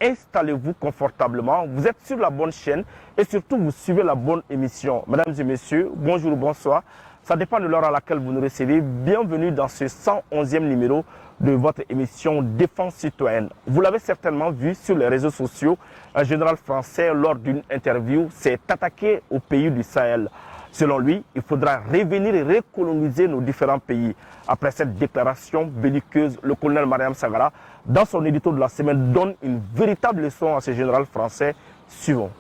installez-vous confortablement. Vous êtes sur la bonne chaîne et surtout vous suivez la bonne émission. Mesdames et messieurs, bonjour ou bonsoir. Ça dépend de l'heure à laquelle vous nous recevez. Bienvenue dans ce 111e numéro de votre émission Défense citoyenne. Vous l'avez certainement vu sur les réseaux sociaux. Un général français, lors d'une interview, s'est attaqué au pays du Sahel. Selon lui, il faudra revenir et recoloniser nos différents pays. Après cette déclaration belliqueuse, le colonel Mariam Sagara, dans son édito de la semaine, donne une véritable leçon à ce général français. Suivons.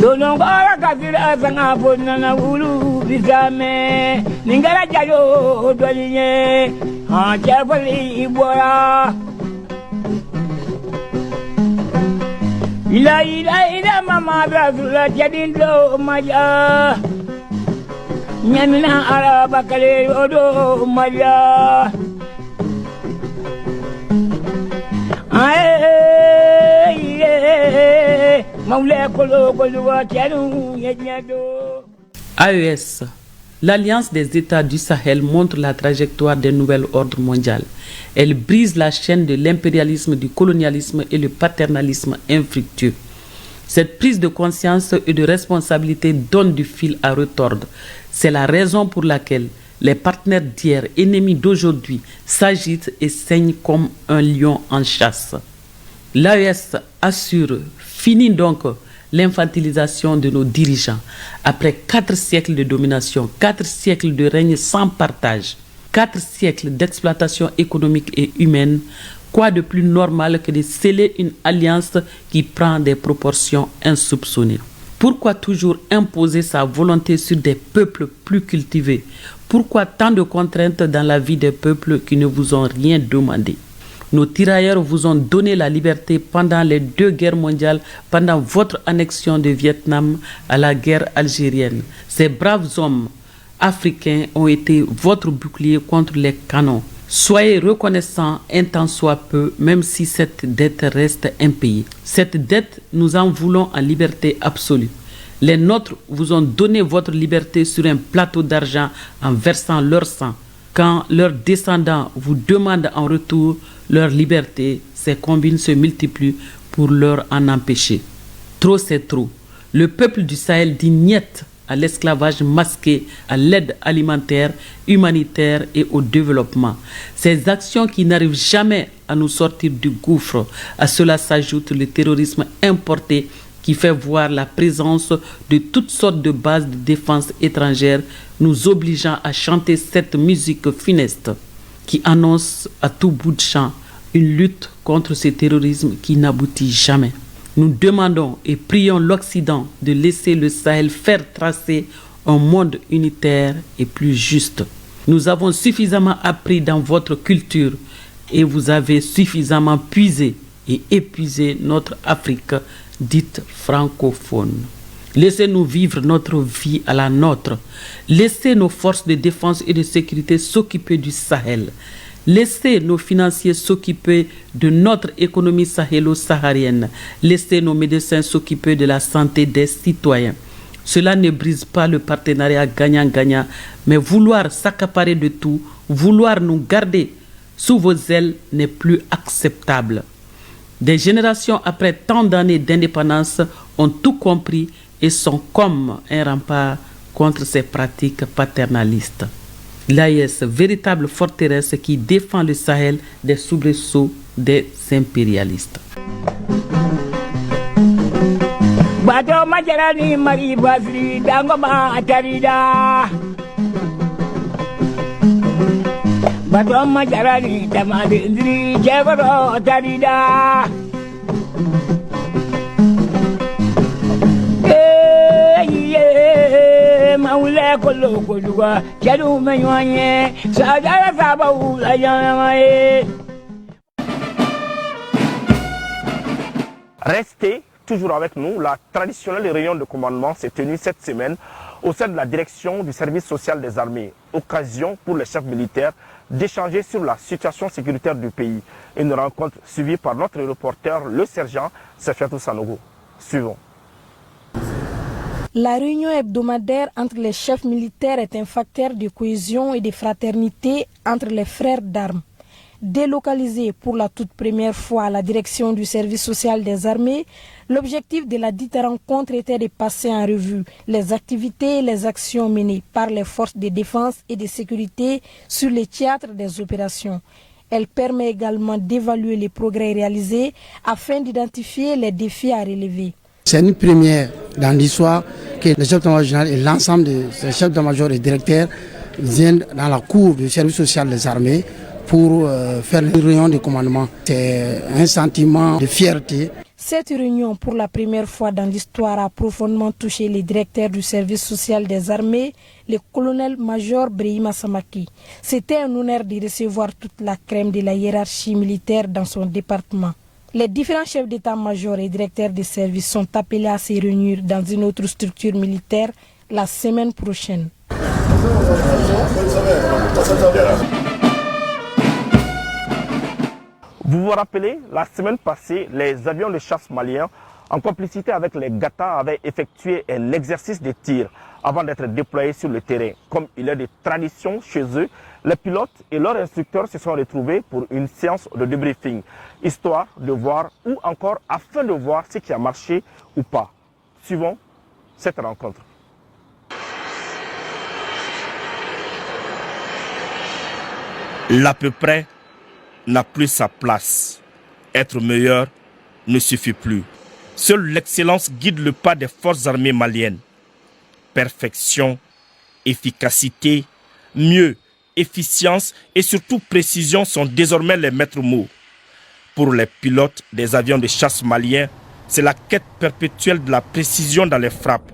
Donongora kafira sanga bonna wulu bizame ningara jayo dolinye ha jafali ibora ila mama brazula jadindo maja nyamina araba kale odo maja AES, l'Alliance des États du Sahel montre la trajectoire d'un nouvel ordre mondial. Elle brise la chaîne de l'impérialisme, du colonialisme et le paternalisme infructueux. Cette prise de conscience et de responsabilité donne du fil à retordre. C'est la raison pour laquelle les partenaires d'hier, ennemis d'aujourd'hui, s'agitent et saignent comme un lion en chasse. L'AES assure, finit donc l'infantilisation de nos dirigeants. Après 4 siècles de domination, 4 siècles de règne sans partage, 4 siècles d'exploitation économique et humaine, quoi de plus normal que de sceller une alliance qui prend des proportions insoupçonnées? Pourquoi toujours imposer sa volonté sur des peuples plus cultivés? Pourquoi tant de contraintes dans la vie des peuples qui ne vous ont rien demandé? Nos tirailleurs vous ont donné la liberté pendant les 2 guerres mondiales, pendant votre annexion de Vietnam à la guerre algérienne. Ces braves hommes africains ont été votre bouclier contre les canons. Soyez reconnaissants un tant soit peu, même si cette dette reste impayée. Cette dette, nous en voulons en liberté absolue. Les nôtres vous ont donné votre liberté sur un plateau d'argent en versant leur sang. Quand leurs descendants vous demandent en retour leur liberté, ces combines se multiplient pour leur en empêcher. Trop c'est trop. Le peuple du Sahel dit niet à l'esclavage masqué, à l'aide alimentaire, humanitaire et au développement. Ces actions qui n'arrivent jamais à nous sortir du gouffre. À cela s'ajoute le terrorisme importé qui fait voir la présence de toutes sortes de bases de défense étrangères, nous obligeant à chanter cette musique funeste qui annonce à tout bout de champ une lutte contre ce terrorisme qui n'aboutit jamais. Nous demandons et prions l'Occident de laisser le Sahel faire tracer un monde unitaire et plus juste. Nous avons suffisamment appris dans votre culture et vous avez suffisamment puisé et épuisé notre Afrique dite francophone. Laissez-nous vivre notre vie à la nôtre. Laissez nos forces de défense et de sécurité s'occuper du Sahel. Laissez nos financiers s'occuper de notre économie sahélo-saharienne. Laissez nos médecins s'occuper de la santé des citoyens. Cela ne brise pas le partenariat gagnant-gagnant, mais vouloir s'accaparer de tout, vouloir nous garder sous vos ailes n'est plus acceptable. Des générations après tant d'années d'indépendance ont tout compris et sont comme un rempart contre ces pratiques paternalistes. L'AES, véritable forteresse qui défend le Sahel des soubresauts des impérialistes. Restez toujours avec nous. La traditionnelle réunion de commandement s'est tenue cette semaine au sein de la direction du service social des armées. Occasion pour les chefs militaires d'échanger sur la situation sécuritaire du pays. Une rencontre suivie par notre reporter, le sergent Safiatou Sanogo. Suivons. La réunion hebdomadaire entre les chefs militaires est un facteur de cohésion et de fraternité entre les frères d'armes. Délocalisé pour la toute première fois à la direction du service social des armées, l'objectif de la dite rencontre était de passer en revue les activités et les actions menées par les forces de défense et de sécurité sur les théâtres des opérations. Elle permet également d'évaluer les progrès réalisés afin d'identifier les défis à relever. C'est une première dans l'histoire que le chef d'état-major général et l'ensemble des chefs d'état-major et directeurs viennent dans la cour du service social des armées pour faire une réunion de commandement. C'est un sentiment de fierté. Cette réunion, pour la première fois dans l'histoire, a profondément touché les directeurs du service social des armées, le colonel-major Brahima Samaki. C'était un honneur de recevoir toute la crème de la hiérarchie militaire dans son département. Les différents chefs d'état-major et directeurs de service sont appelés à se réunir dans une autre structure militaire la semaine prochaine. Vous vous rappelez, la semaine passée, les avions de chasse maliens, en complicité avec les Gata, avaient effectué un exercice de tir avant d'être déployés sur le terrain. Comme il est de tradition chez eux, les pilotes et leurs instructeurs se sont retrouvés pour une séance de débriefing, histoire de voir ou encore afin de voir ce qui a marché ou pas. Suivons cette rencontre. L'à peu près n'a plus sa place. Être meilleur ne suffit plus. Seule l'excellence guide le pas des forces armées maliennes. Perfection, efficacité, mieux, efficience et surtout précision sont désormais les maîtres mots. Pour les pilotes des avions de chasse maliens, c'est la quête perpétuelle de la précision dans les frappes.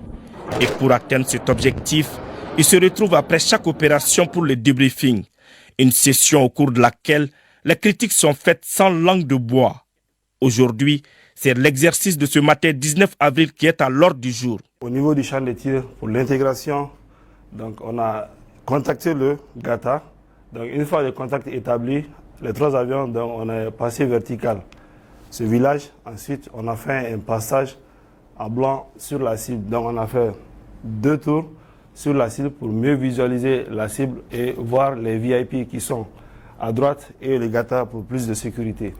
Et pour atteindre cet objectif, ils se retrouvent après chaque opération pour le débriefing. Une session au cours de laquelle les critiques sont faites sans langue de bois. Aujourd'hui, c'est l'exercice de ce matin 19 avril qui est à l'ordre du jour. Au niveau du champ de tir, pour l'intégration, donc on a contacté le Gata. Donc une fois le contact établi, les 3 avions, donc on est passé vertical. Ce village, ensuite on a fait un passage en blanc sur la cible. Donc on a fait 2 tours sur la cible pour mieux visualiser la cible et voir les VIP qui sont à droite et les Gata pour plus de sécurité.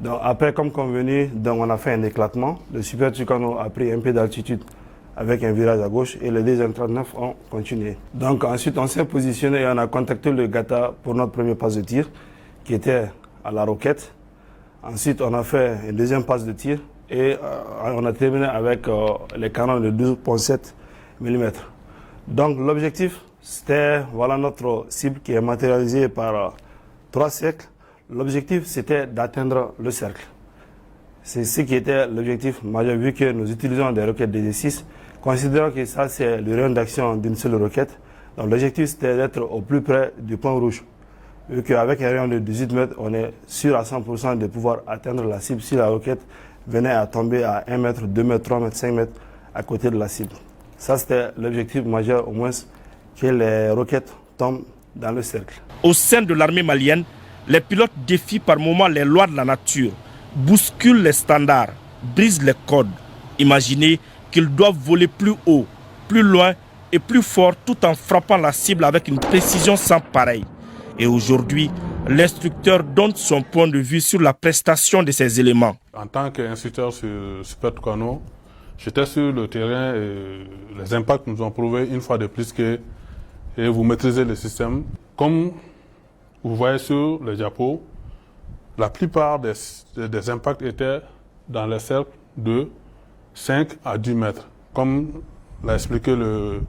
Donc après, comme convenu, donc on a fait un éclatement. Le Super Tucano a pris un peu d'altitude avec un virage à gauche et les DZ-39 ont continué. Donc ensuite, on s'est positionné et on a contacté le Gata pour notre premier passe de tir qui était à la roquette. Ensuite, on a fait une deuxième passe de tir et on a terminé avec les canons de 12,7 mm. Donc l'objectif, c'était, voilà notre cible qui est matérialisée par 3 cercles. L'objectif, c'était d'atteindre le cercle. C'est ce qui était l'objectif majeur, vu que nous utilisons des roquettes DD6. Considérant que ça, c'est le rayon d'action d'une seule roquette. Donc l'objectif, c'était d'être au plus près du point rouge. Vu qu'avec un rayon de 18 mètres, on est sûr à 100% de pouvoir atteindre la cible si la roquette venait à tomber à 1 mètre, 2 mètres, 3 mètres, 5 mètres à côté de la cible. Ça, c'était l'objectif majeur, au moins, que les roquettes tombent dans le cercle. Au sein de l'armée malienne, les pilotes défient par moments les lois de la nature, bousculent les standards, brisent les codes. Imaginez qu'ils doivent voler plus haut, plus loin et plus fort tout en frappant la cible avec une précision sans pareille. Et aujourd'hui, l'instructeur donne son point de vue sur la prestation de ces éléments. En tant qu'instructeur sur Super Tucano, j'étais sur le terrain et les impacts nous ont prouvé une fois de plus que vous maîtrisez le système. Comme vous voyez sur le diapo, la plupart des impacts étaient dans les cercles de 5 à 10 mètres. Comme l'a expliqué le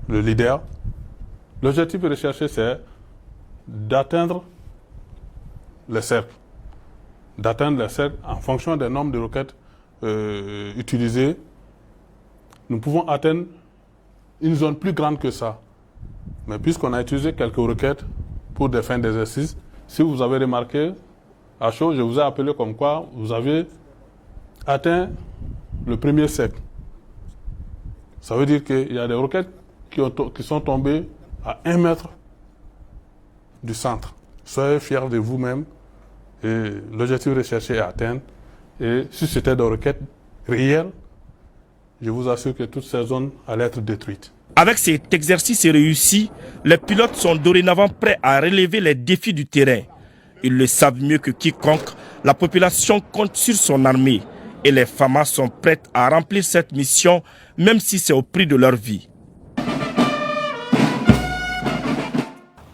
leader, l'objectif recherché, c'est d'atteindre les cercles. D'atteindre les cercles en fonction des nombres de roquettes utilisées. Nous pouvons atteindre une zone plus grande que ça. Mais puisqu'on a utilisé quelques roquettes pour des fins d'exercice, si vous avez remarqué, à chaud, je vous ai appelé comme quoi vous avez atteint le premier cercle. Ça veut dire qu'il y a des roquettes qui sont tombées à 1 mètre du centre. Soyez fiers de vous-même et l'objectif recherché est atteint. Et si c'était des roquettes réelles, je vous assure que toutes ces zones allaient être détruites. Avec cet exercice réussi, les pilotes sont dorénavant prêts à relever les défis du terrain. Ils le savent mieux que quiconque, la population compte sur son armée et les FAMA sont prêtes à remplir cette mission, même si c'est au prix de leur vie.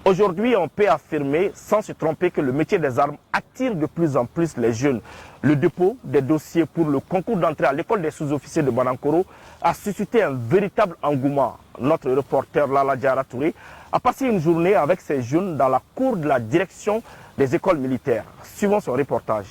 Aujourd'hui, on peut affirmer sans se tromper que le métier des armes attire de plus en plus les jeunes. Le dépôt des dossiers pour le concours d'entrée à l'école des sous-officiers de Banankoro a suscité un véritable engouement. Notre reporter Lala Diara Touré a passé une journée avec ces jeunes dans la cour de la direction des écoles militaires. Suivons son reportage.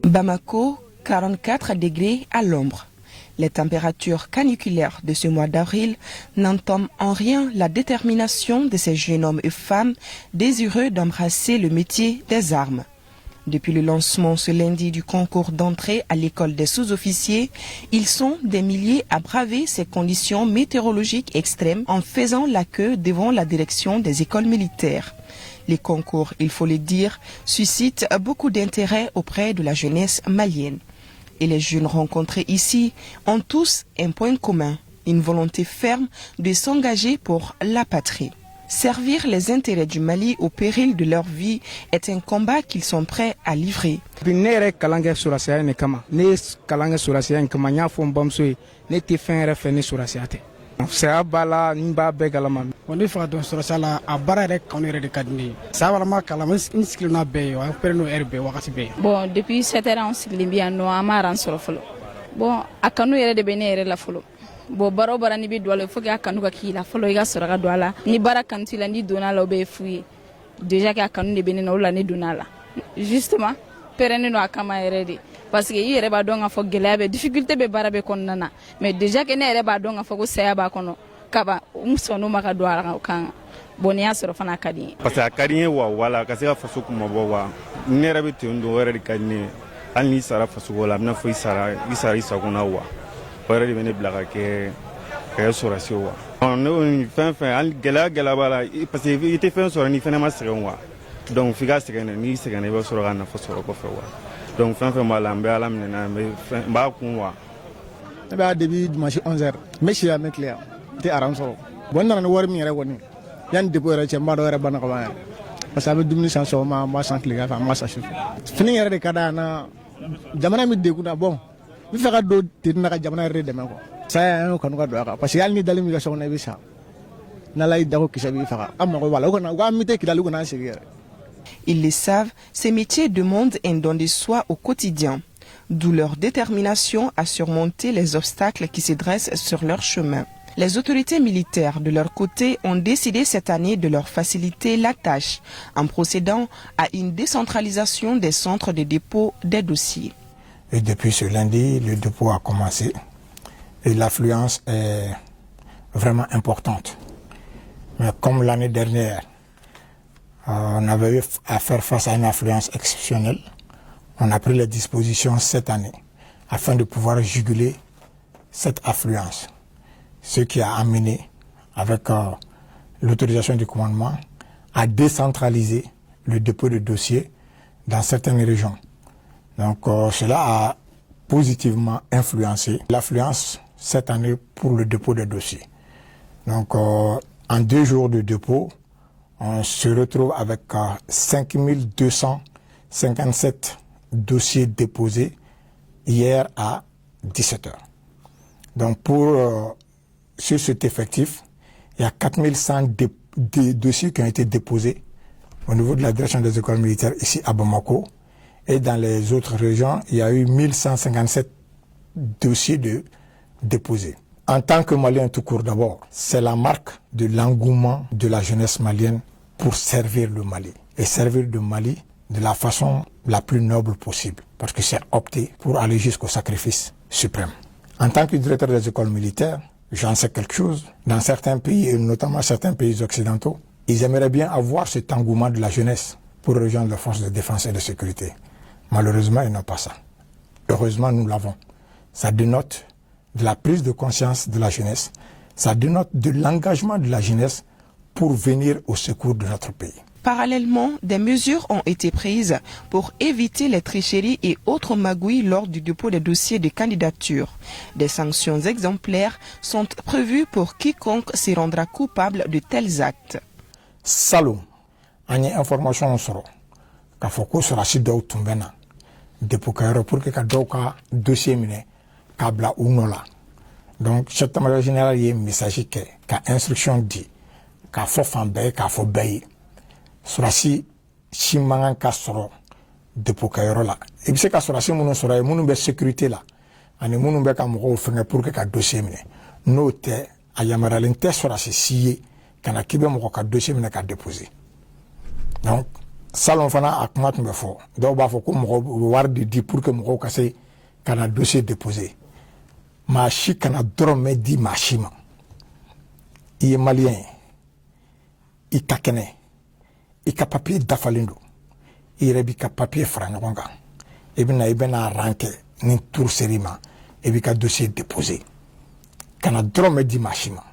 Bamako, 44 degrés à l'ombre. Les températures caniculaires de ce mois d'avril n'entament en rien la détermination de ces jeunes hommes et femmes désireux d'embrasser le métier des armes. Depuis le lancement ce lundi du concours d'entrée à l'école des sous-officiers, ils sont des milliers à braver ces conditions météorologiques extrêmes en faisant la queue devant la direction des écoles militaires. Les concours, il faut le dire, suscitent beaucoup d'intérêt auprès de la jeunesse malienne. Et les jeunes rencontrés ici ont tous un point commun, une volonté ferme de s'engager pour la patrie. Servir les intérêts du Mali au péril de leur vie est un combat qu'ils sont prêts à livrer. Bon, depuis 7 ans, on s'est bien, nous avons fait. Bon, à Kanou, il y a des bénévoles la follow. Bon, baro bara ni bi douala, il faut que Kanou qui la follow, il y a sera douala. Ni bara kanti la ni donala obé fouillé. Déjà que Kanou ne bénéna ou la ni donala. Justement, pérenne no akama eredi. Parce que il y a donc à faut gelé difficulté be bara be konnana. Mais déjà que ne reba donc à faut que ça ba kono. Kaba umsono maka douala kan. Bonia sera fana kadi. Parce que akadi wa wala kasi ka faso kuma bo wa. Ne rebe te ndo wera di kadi. Ani sara faso wala na fo isara isa kuna wa. Wera di bene blaga ke sora si wa. On est fin an gela bala parce que il était fait sora ni fena ma sera wa. Donc figa sera ni sera ne ba sora na fo sora ko fe wa. Donc fin mala mbe ala mena ba kunwa. Ba début dimanche 11h. Mais je suis clair. Te aram soro. Bon na war mi re woni. Yan depo re chamba do re bana ko ba. Parce que dumni sans so ma sans client fa ma sa chef. Fini re de kada na jamana mi de kuna bon. Mi fa do te na ka jamana re de ma ko. Saya an kanu ka do ka parce que alni dalim ga so na bi sa. Na lay dako kisabi fa. Amma ko wala ko na wa mi te kidalu ko na segere. Ils le savent, ces métiers demandent un don de soi au quotidien, d'où leur détermination à surmonter les obstacles qui se dressent sur leur chemin. Les autorités militaires, de leur côté, ont décidé cette année de leur faciliter la tâche en procédant à une décentralisation des centres de dépôt des dossiers. Et depuis ce lundi, le dépôt a commencé et l'affluence est vraiment importante. Mais comme l'année dernière, on avait eu à faire face à une affluence exceptionnelle, on a pris les dispositions cette année afin de pouvoir juguler cette affluence. Ce qui a amené, avec l'autorisation du commandement, à décentraliser le dépôt de dossiers dans certaines régions. Donc cela a positivement influencé l'affluence cette année pour le dépôt de dossiers. Donc en 2 jours de dépôt, on se retrouve avec 5257 dossiers déposés hier à 17h. Donc sur cet effectif, il y a 4100 dossiers qui ont été déposés au niveau de la direction des écoles militaires ici à Bamako. Et dans les autres régions, il y a eu 1157 dossiers déposés. En tant que Malien tout court d'abord, c'est la marque de l'engouement de la jeunesse malienne pour servir le Mali. Et servir le Mali de la façon la plus noble possible. Parce que c'est opté pour aller jusqu'au sacrifice suprême. En tant que directeur des écoles militaires, j'en sais quelque chose. Dans certains pays, et notamment certains pays occidentaux, ils aimeraient bien avoir cet engouement de la jeunesse pour rejoindre les forces de défense et de sécurité. Malheureusement, ils n'ont pas ça. Heureusement, nous l'avons. Ça dénote de la prise de conscience de la jeunesse, Ça dénote de l'engagement de la jeunesse pour venir au secours de notre pays. Parallèlement, des mesures ont été prises pour éviter les tricheries et autres magouilles lors du dépôt des dossiers de candidature. Des sanctions exemplaires sont prévues pour quiconque s'y rendra coupable de tels actes. Salon, on a information sur ka foko sur la site de Tumbena, dépôt pour que ka dossier miné kabla unola. Donc, chef d'état-major général y a un message qui a instruction dit qu'a faut fambe, qu'a faut bailler. Surasi si mangan ka soro dépôt kayoro la e bi se ka surasi munu soro e munu be sécurité la ani munu be ka mo fenga pour que ka dossier mine no te ayamara lente surasi siye kana kibe mo ka dossier mine ka déposer. Donc salon fana akmat be fo do ba fo ko mo war di pour que mo ka se kana dossier déposer ma chi kana drome di machima i malien i kakene i ka papier dafalen do i yɛrɛ b'i ka papier fara ɲɔgɔn kan i bɛna ranke ni tour seri ma i b'i ka dossier déposer kana dɔrɔmɛ di maa si ma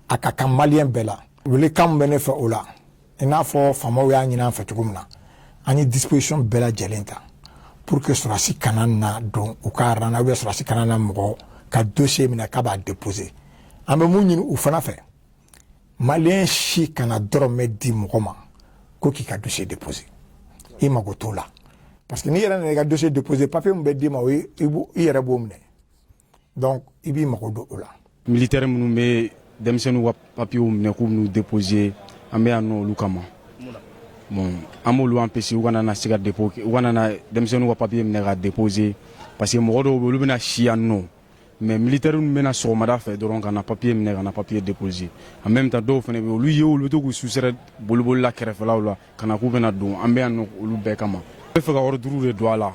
a ka kan maliyɛn bɛɛ la welekan min bɛ ne fɛ o la i n'a fɔ faamaw y'a ɲini an fɛ cogo min na an ye disposition bɛɛ lajɛlen ta pour que sɔrɔsi kana na don u ka ran na sɔrɔsi kana na mɔgɔ ka dossier minɛ k'a b'a déposer an bɛ mun ɲini u fana fɛ maliyɛn si kana dɔrɔmɛ di mɔgɔ ma ko k'i ka dossier déposé i mago t'o la parce que n'i yɛrɛ nana i ka dossier déposé papier min bɛ d'i ma o i yɛrɛ b'o minɛ donc i b'i mago don o la. militaire minnu bɛ denmisɛnninw ka papier minɛ k'u n'u déposé an bɛ yan nɔ olu kama bon an b'olu empêcher u kana na se ka dépôt u kana na denmisɛnninw ka papier minɛ ka déposé parce que mɔgɔ dɔw bɛ olu bɛna si yan nɔ mais militaire minnu bɛna sɔgɔmada fɛ dɔrɔn ka na papier minɛ ka na papier déposé en même temps dɔw fana bɛ olu ye olu bɛ to k'u susɛrɛ bolibolila kɛrɛfɛlaw la ka na k'u bɛna don an bɛ yan nɔ olu bɛɛ kama n bɛ fɛ ka ordre de don a la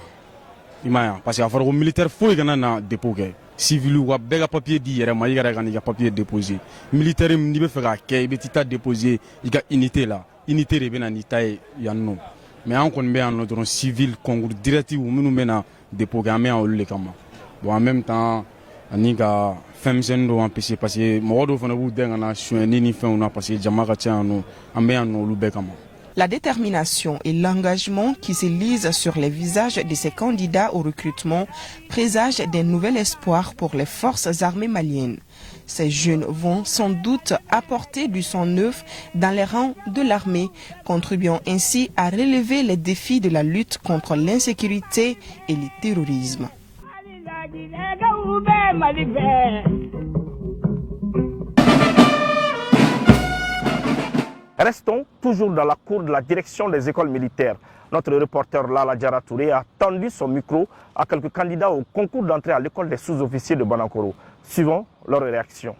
i m'a ye parce que a fɔra ko militaire foyi kana na dépôt kɛ civil ka bɛɛ ka papier di yɛrɛ ma i yɛrɛ ka n'i ka papier déposé militaire n'i bɛ fɛ k'a kɛ i bɛ t'i ta déposé i ka unité la unité de bɛ na n'i ta ye yan nɔ mais an kɔni bɛ yan nɔ dɔrɔn civil concours directif minnu bɛ na dépôt kɛ an bɛ yan olu de kama bon en même temps ani ka fɛn misɛnnin dɔw empêcher parce que mɔgɔ dɔw fana b'u dɛn ka na suɲɛni ni fɛnw na parce que jama ka ca yan nɔ an bɛ yan nɔ olu bɛɛ kama. La détermination et l'engagement qui se lisent sur les visages de ces candidats au recrutement présagent d'un nouvel espoir pour les forces armées maliennes. Ces jeunes vont sans doute apporter du sang neuf dans les rangs de l'armée, contribuant ainsi à relever les défis de la lutte contre l'insécurité et le terrorisme. Restons toujours dans la cour de la direction des écoles militaires. Notre reporter Lala Diara Touré a tendu son micro à quelques candidats au concours d'entrée à l'école des sous-officiers de Banankoro. Suivons leur réaction.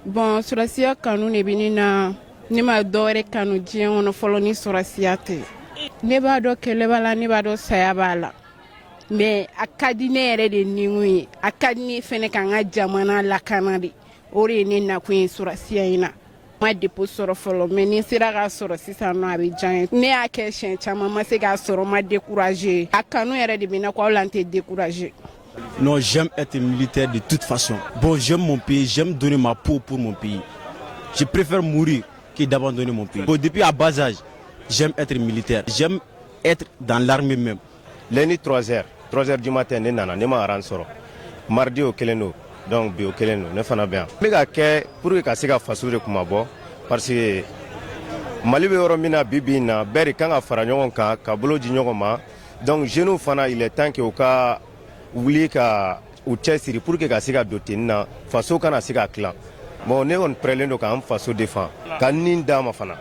Bon, surasiya kanu ne bɛ ne na ne ma dɔwɛrɛ kanu diɲɛ kɔnɔ fɔlɔ ni surasiya tɛ. Ne b'a dɔn kɛlɛ b'a la, ne b'a dɔn saya b'a la. Mais a ka di ne yɛrɛ de ni ŋun ye, a ka di ne fɛnɛ ka n ka jamana lakana de. O de ye ne nakun ye surasiya in na. Ma dépôt sɔrɔ fɔlɔ, mais ni n sera k'a sɔrɔ sisan nɔ a bɛ diya n ye. Ne y'a kɛ siɲɛ caman ma se k'a sɔrɔ, ma découragé. A kanu yɛrɛ de bɛ na ko aw la n tɛ découragé. Non, j'aime être militaire de toute façon. Bon, j'aime mon pays, j'aime donner ma peau pour mon pays. Je préfère mourir que d'abandonner mon pays. Bon, depuis à bas âge, j'aime être militaire. J'aime être dans l'armée même. Lundi 3h du matin, ne nana, ne ma aran soro. Mardi au keleno, donc bi au keleno, ne fana bien. Me ka kɛ pour que ka se ka faso de kuma bɔ parce que Mali bɛ yɔrɔ min na bi bi in na bɛɛ de kan ka fara ɲɔgɔn kan ka bolo di ɲɔgɔn ma. Donc jeunes fana il est temps que u ka wuli ka u cɛsiri pour que ka se ka don ten na faso kana se ka tilan. Bon ne kɔni pɛrɛlen don k'an faso défend ka nin d'a ma fana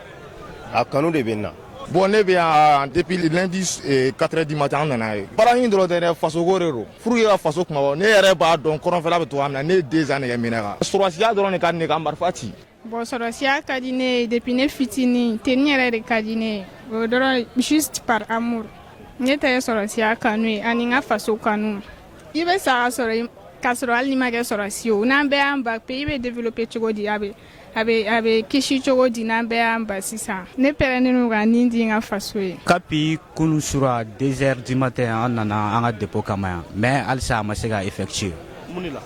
a kanu de bɛ n na. Bon, ne bien depuis lundi 4h du matin on nana ye. Baara in dɔrɔn tɛ dɛ, faso ko de don. Pour que ka faso kuma bɔ, ne yɛrɛ b'a dɔn kɔrɔnfɛla bɛ togoya min na, ne ye 2 ans de kɛ minɛ kan. Sɔrɔsiya dɔrɔn de ka di ne ka marifa ci. Bon, sɔrɔsiya ka di ne ye depuis ne fitinin, tenue yɛrɛ de ka di ne ye. O dɔrɔn juste par amour. Ne tɛ sɔrɔsiya kanu ye ani n ka faso kanu. I bɛ sa ka sɔrɔ hali n'i ma kɛ sɔrɔsi ye o, n'an bɛɛ y'an ba pays bɛ développer cogo di a a bɛ kisi cogo di n'an bɛɛ y'an ba sisan ne pɛrɛnnen don ka nin di n ka faso ye. Kapi kunu sura 2 heures du matin an nana an ka dépôt kama yan mais halisa a ma se ka effectuer. Mun de la?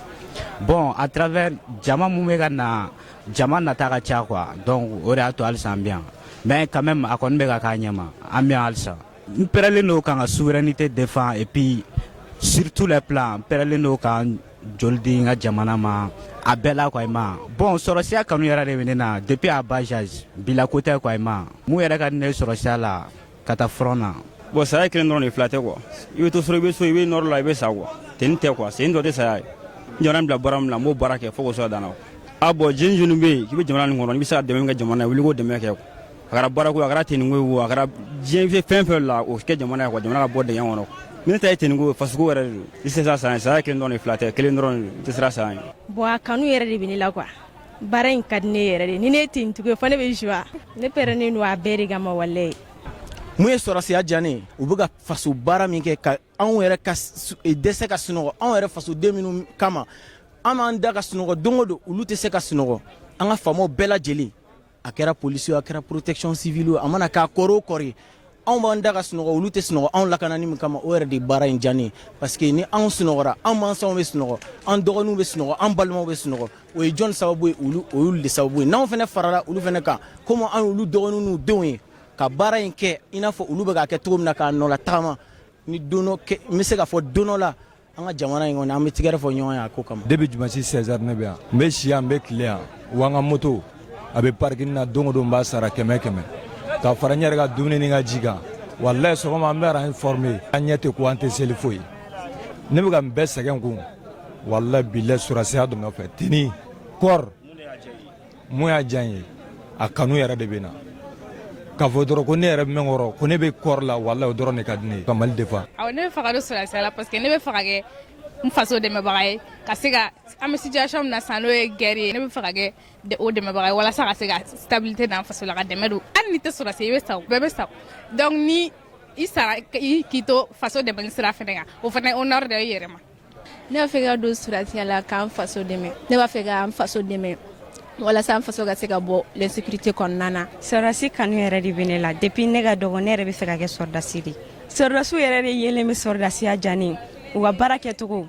Bon à travers jama mun bɛ ka na jama nata ka ca quoi donc o de y'a to halisa an bɛ yan mais quand même a kɔni bɛ ka k'a ɲɛma an bɛ yan halisa. N pɛrɛlen don kan ka souveraineté défend et puis sur tous les plans n pɛrɛlen don kan joli di n ka jamana ma a bɛɛ la quoi ma bon sɔrɔsiya kanu yɛrɛ de bɛ ne na depuis à bas âge bila ko tɛ quoi ma mun yɛrɛ ka di ne ye sɔrɔsiya la ka taa front na. Bon saya kelen dɔrɔn de fila tɛ quoi i bɛ to so i bɛ so i bɛ nɔrɔ la i bɛ sa quoi ten tɛ quoi c'est dɔ tɛ saya ye n jamana bila baara min na n b'o baara kɛ fo k'o sɔrɔ danna a bon jeune jeune bɛ yen k'i bɛ jamana nin kɔnɔ i bɛ se ka dɛmɛ min kɛ jamana ye wuli k'o dɛmɛ kɛ a kɛra baara ko a kɛra teniko ye o a kɛra diɲɛ fɛn fɛn la o kɛ jamana ye quoi jamana ka bɔ dingɛ kɔnɔ. Ne ta ye teniko fasoko yɛrɛ de don i tɛ se sa saya kelen dɔrɔn de fila tɛ kelen dɔrɔn i tɛ sira sa ye. Bon a kanu yɛrɛ de bɛ ne la quoi baara in ka di ne yɛrɛ de ni ne ye tentigiw ye fo ne bɛ joie ne pɛrɛnnen don a bɛɛ de kama walayi. Mun ye sɔrɔsiya diya ne ye u bɛ ka faso baara min kɛ ka anw yɛrɛ ka dɛsɛ ka sunɔgɔ anw yɛrɛ fasoden minnu kama an b'an da ka sunɔgɔ don o don olu tɛ se ka sunɔgɔ an ka faamaw bɛɛ lajɛlen a kɛra polisiw a kɛra protection civile a mana k'a kɔrɔ o kɔrɔ ye anw b'an da ka sunɔgɔ olu tɛ sunɔgɔ anw lakanani min kama o yɛrɛ de baara in diya ne ye parce que ni anw sunɔgɔra an mansaw bɛ sunɔgɔ an dɔgɔninw bɛ sunɔgɔ an balimaw bɛ sunɔgɔ o ye jɔnni sababu ye olu de sababu ye n'anw fana farala olu fana kan komi an y'olu dɔgɔninw n'u denw ye ka baara in kɛ i n'a fɔ olu bɛ k'a kɛ cogo min na k'a nɔla tagama ni don dɔ kɛ n bɛ se k'a fɔ don dɔ la an ka jamana in kɔni an bɛ tigɛrɛ fɔ ɲɔgɔn ye a ko kama. Depuis dimanche 16h ne bɛ yan n bɛ si yan n bɛ tile yan wa n ka moto a bɛ parking na don o don n b'a sara 100 ka fara n yɛrɛ ka dumuni ni n ka ji kan walayi sɔgɔma an bɛ ra informer an ɲɛ tɛ ko an tɛ seli foyi ne bɛ ka n bɛɛ sɛgɛn kun walayi bilayi sɔrɔsiya dɔ nɔfɛ tini kɔɔri mun y'a diya n ye a kanu yɛrɛ de bɛ na k'a fɔ dɔrɔn ko ne yɛrɛ bɛ min kɔrɔ ko ne bɛ kɔɔri la walayi o dɔrɔn de ka di ne ye ka Mali defa. Awɔ ne bɛ fɛ ka don sɔrɔsiya la parce que ne bɛ fɛ ka kɛ n faso dɛmɛbaga ye ka se ka an bɛ situation min na sisan n'o ye guerre ye ne bɛ fɛ ka kɛ o dɛmɛbaga ye walasa ka se ka stabilité d'an faso la ka dɛmɛ don hali ni tɛ sɔrɔsiya i bɛ sa o bɛɛ bɛ sa donc ni i sara k'i to faso dɛmɛli sira fɛnɛ kan o fɛnɛ honneur de ye i yɛrɛ ma. Ne b'a fɛ ka don sɔrɔsiya la k'an faso dɛmɛ ne b'a fɛ k'an faso dɛmɛ walasa an faso ka se ka bɔ l'insécurité kɔnɔna na. Sɔrɔdasi kanu yɛrɛ de bɛ ne la depuis ne ka dɔgɔ ne yɛrɛ bɛ fɛ ka kɛ sɔrɔdasi de sɔrɔdasiw yɛrɛ de yelen bɛ sɔrɔdasiya diya ne ye u ka baara kɛcogo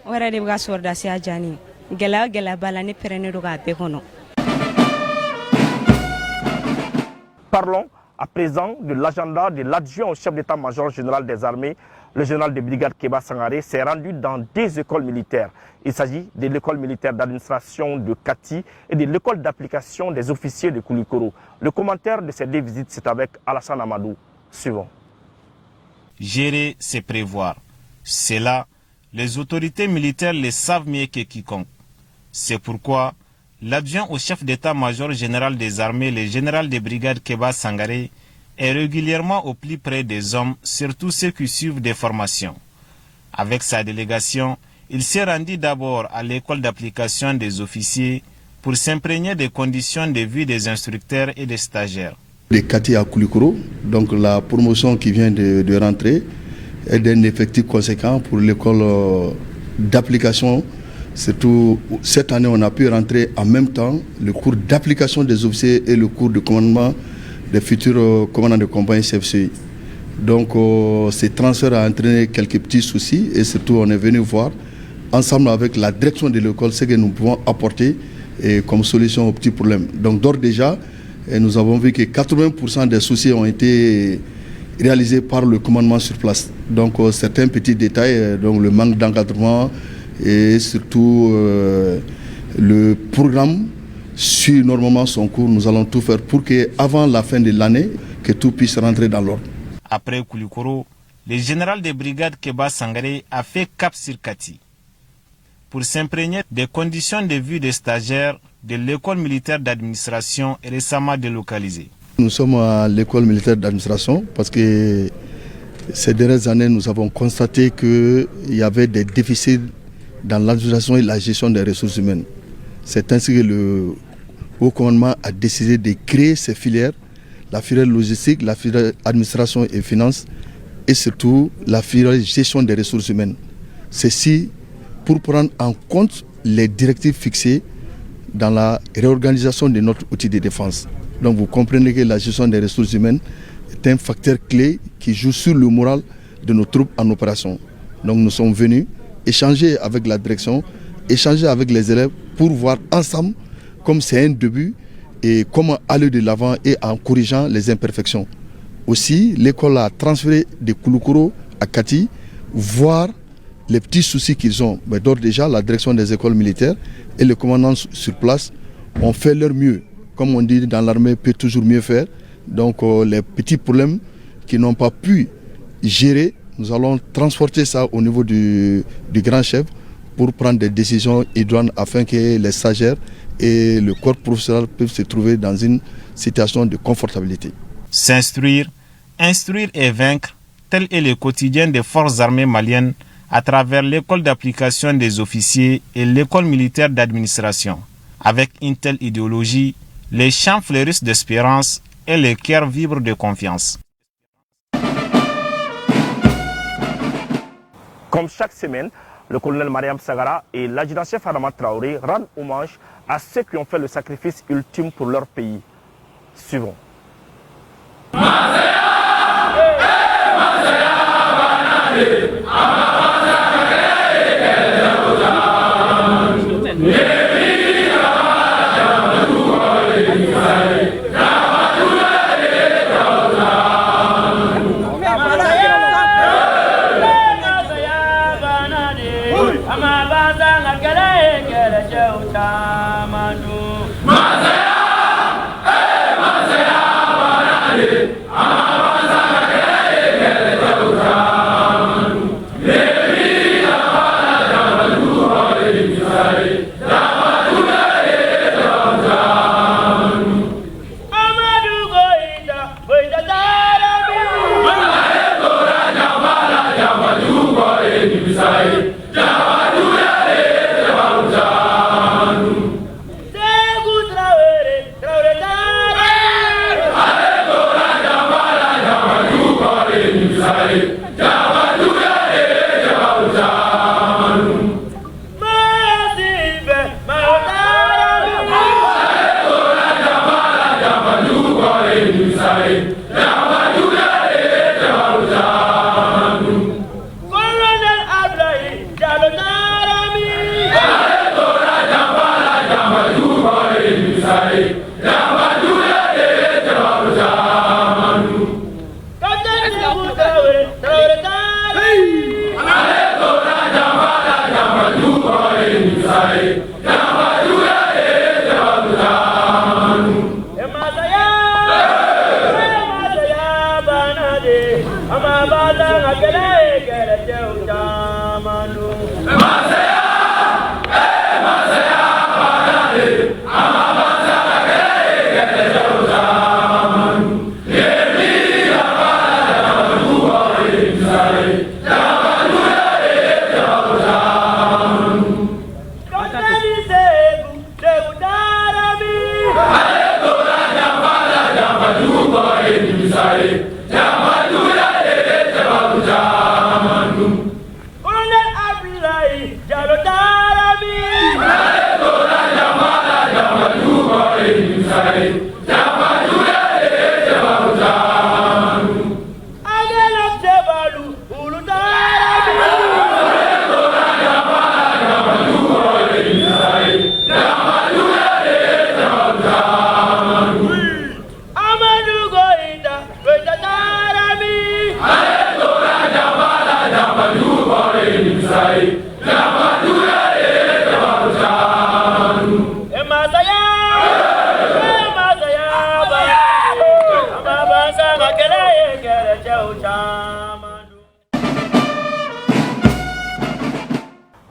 o yɛrɛ de bɛ ka sɔrɔdasiya diya ne ye gɛlɛya o gɛlɛya b'a la ne pɛrɛnnen don k'a bɛɛ kɔnɔ. Parlons à présent de l'agenda de l'adjoint au chef d'état-major général des armées, le général de brigade Kéba Sangaré, s'est rendu dans des écoles militaires. Il s'agit de l'école militaire d'administration de Kati et de l'école d'application des officiers de Koulikoro. Le commentaire de ces deux visites, c'est avec Alassane Amadou. Suivons. Gérer, c'est prévoir. C'est là, les autorités militaires le savent mieux que quiconque. C'est pourquoi l'adjoint au chef d'état-major général des armées, le général de brigade Kéba Sangaré, est régulièrement au plus près des hommes, surtout ceux qui suivent des formations. Avec sa délégation, il s'est rendu d'abord à l'école d'application des officiers pour s'imprégner des conditions de vie des instructeurs et des stagiaires. De Kati à Koulikoro, donc la promotion qui vient de rentrer est d'un effectif conséquent pour l'école d'application. Surtout cette année, on a pu rentrer en même temps le cours d'application des officiers et le cours de commandement des futurs commandants de compagnie CFCI. Donc ce transfert a entraîné quelques petits soucis et surtout on est venu voir ensemble avec la direction de l'école ce que nous pouvons apporter comme solution aux petits problèmes. Donc d'ores déjà, nous avons vu que 80% des soucis ont été réalisés par le commandement sur place. Donc certains petits détails, donc le manque d'encadrement et surtout le programme suit normalement son cours. Nous allons tout faire pour qu'avant la fin de l'année, que tout puisse rentrer dans l'ordre. Après Koulikoro, le général de brigade Kéba Sangaré a fait cap sur Kati pour s'imprégner des conditions de vie des stagiaires de l'école militaire d'administration récemment délocalisée. Nous sommes à l'école militaire d'administration parce que ces dernières années, nous avons constaté qu'il y avait des déficits dans l'administration et la gestion des ressources humaines. C'est ainsi que le haut commandement a décidé de créer ces filières, la filière logistique, la filière administration et finances et surtout la filière gestion des ressources humaines. Ceci pour prendre en compte les directives fixées dans la réorganisation de notre outil de défense. Donc vous comprenez que la gestion des ressources humaines est un facteur clé qui joue sur le moral de nos troupes en opération. Donc nous sommes venus échanger avec la direction, échanger avec les élèves pour voir ensemble, comme c'est un début, et comment aller de l'avant et en corrigeant les imperfections. Aussi, l'école a transféré de Kouloukoro à Kati, voir les petits soucis qu'ils ont. Mais d'ores déjà, la direction des écoles militaires et le commandant sur place ont fait leur mieux. Comme on dit dans l'armée, peut toujours mieux faire. Donc les petits problèmes qu'ils n'ont pas pu gérer, nous allons transporter ça au niveau du grand chef pour prendre des décisions idoines afin que les stagiaires et le corps professionnel puissent se trouver dans une situation de confortabilité. S'instruire, instruire et vaincre, tel est le quotidien des forces armées maliennes à travers l'école d'application des officiers et l'école militaire d'administration. Avec une telle idéologie, les champs fleurissent d'espérance et les cœurs vibrent de confiance. Comme chaque semaine, le colonel Mariam Sagara et l'adjudant-chef Adama Traoré rendent hommage à ceux qui ont fait le sacrifice ultime pour leur pays. Suivons.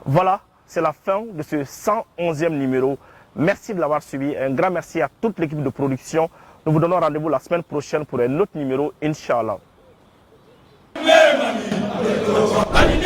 Voilà, c'est la fin de ce 111e numéro. Merci de l'avoir suivi. Un grand merci à toute l'équipe de production. Nous vous donnons rendez-vous la semaine prochaine pour un autre numéro, Inch'Allah. Allez,